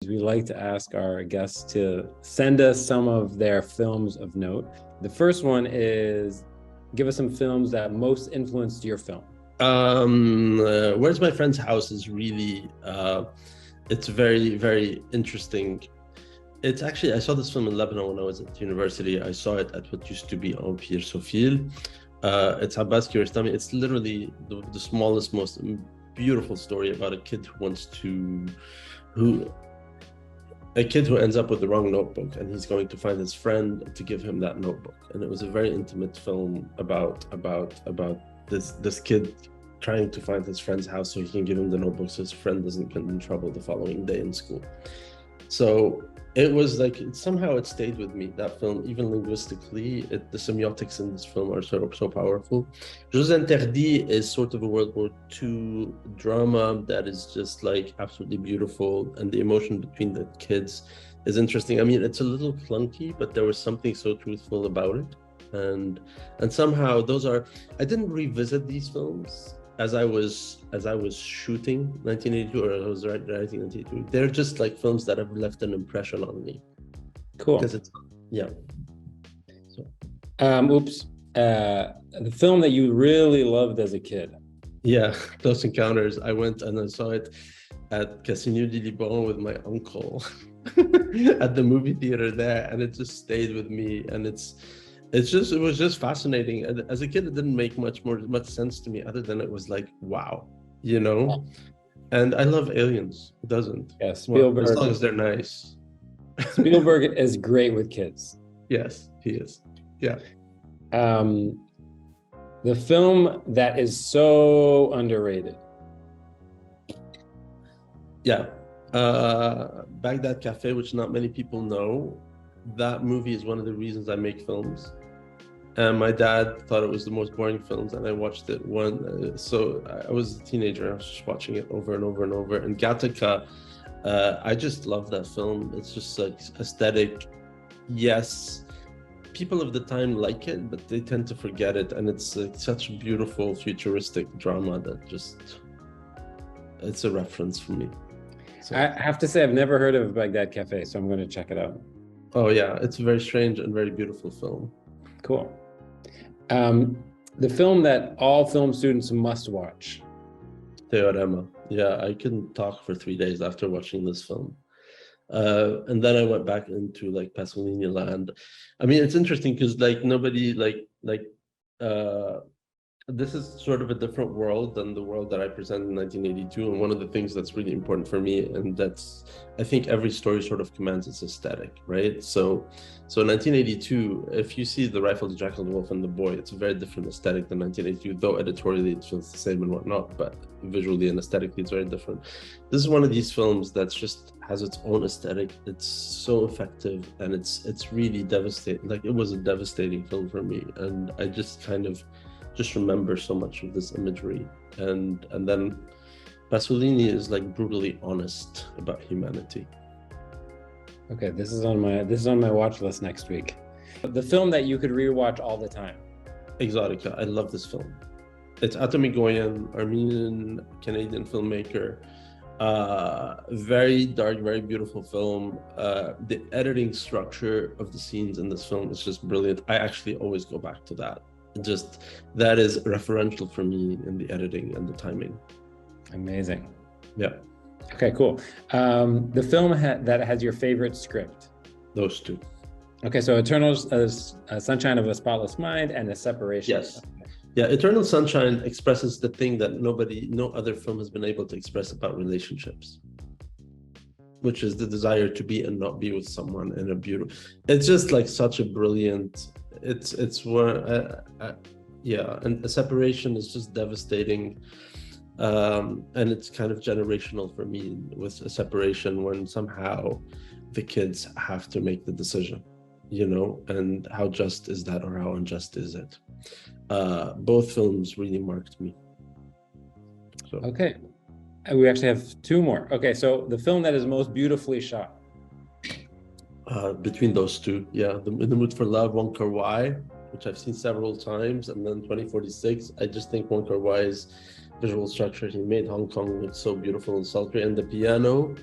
We like to ask our guests to send us some of their films of note. The first one is, give us some films that most influenced your film. Where's My Friend's House is really, it's very, very interesting. It's actually, I saw this film in Lebanon when I was at university. I saw it at what used to be Empire Sophile. It's Abbas Kiarostami. It's literally the smallest, most beautiful story about a kid who ends up with the wrong notebook, and he's going to find his friend to give him that notebook. And it was a very intimate film about this kid trying to find his friend's house so he can give him the notebook so his friend doesn't get in trouble the following day in school. So it was like, somehow it stayed with me, that film, even linguistically. The semiotics in this film are so powerful. Jeux Interdits is sort of a World War II drama that is just like absolutely beautiful, and the emotion between the kids is interesting. I mean, it's a little clunky, but there was something so truthful about it. And somehow I didn't revisit these films as I was shooting 1982, or I was writing 1982. They're just like films that have left an impression on me. Cool. Because it's, yeah. So. The film that you really loved as a kid. Yeah, Close Encounters. I went and I saw it at Casino du Liban with my uncle at the movie theater there, and it just stayed with me. And it was just fascinating. As a kid, it didn't make much sense to me, other than it was like, wow, you know. And I love aliens. It doesn't. Yeah, Spielberg. Well, as long as they're nice. Spielberg is great with kids. Yes, he is. Yeah. The film that is so underrated. Yeah. Baghdad Cafe, which not many people know. That movie is one of the reasons I make films. And my dad thought it was the most boring films, and I watched it so I was a teenager, I was just watching it over and over and over. And Gattaca, I just love that film. It's just like aesthetic. Yes, people of the time like it, but they tend to forget it. And it's like such a beautiful futuristic drama that it's a reference for me. So. I have to say, I've never heard of Baghdad Cafe, so I'm going to check it out. Oh yeah, it's a very strange and very beautiful film. Cool. The film that all film students must watch. Teorema. Yeah, I couldn't talk for 3 days after watching this film. And then I went back into like Pasolini land. I mean, it's interesting because like nobody this is sort of a different world than the world that I presented in 1982. And one of the things that's really important for me, and I think every story sort of commands its aesthetic, right? So 1982, if you see The Rifle, the Jackal, the Wolf, and the Boy, it's a very different aesthetic than 1982, though editorially it feels the same and whatnot, but visually and aesthetically it's very different. This is one of these films that's just has its own aesthetic. It's so effective, and it's really devastating. Like, it was a devastating film for me, and I just kind of remember so much of this imagery. And then Pasolini is like brutally honest about humanity. Okay, this is on my watch list next week. The film that you could rewatch all the time. Exotica. I love this film. It's Atomy Goyan, Armenian Canadian filmmaker. Very dark, very beautiful film. The editing structure of the scenes in this film is just brilliant. I actually always go back to that. Just that is referential for me in the editing and the timing. Amazing. Yeah. Okay, cool. The film that has your favorite script. Those two. Okay, so Eternal Sunshine of a Spotless Mind and The Separation. Yes. Yeah, Eternal Sunshine expresses the thing that no other film has been able to express about relationships, which is the desire to be and not be with someone in a beautiful. It's just like such a brilliant. It's where, yeah, and The Separation is just devastating, and it's kind of generational for me with A Separation, when somehow the kids have to make the decision, you know, and how just is that, or how unjust is it? Both films really marked me. So. Okay, we actually have two more. Okay, so the film that is most beautifully shot. Between those two, yeah, In the Mood for Love, Wong Kar-wai, which I've seen several times, and then 2046. I just think Wong Kar-wai's visual structure, he made Hong Kong look so beautiful and sultry, and the piano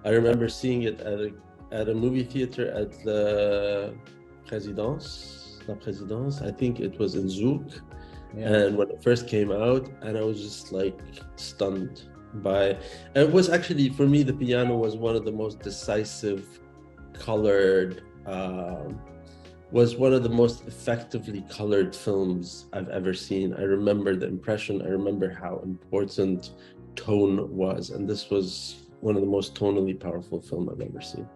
I remember seeing it at a movie theater at the La Présidence. I think it was in Zouk. Yeah. And when it first came out, and I was just like stunned by, and it was actually, for me, The Piano was one of the most decisive, colored, was one of the most effectively colored films I've ever seen. I remember the impression, I remember how important tone was, and this was one of the most tonally powerful film I've ever seen.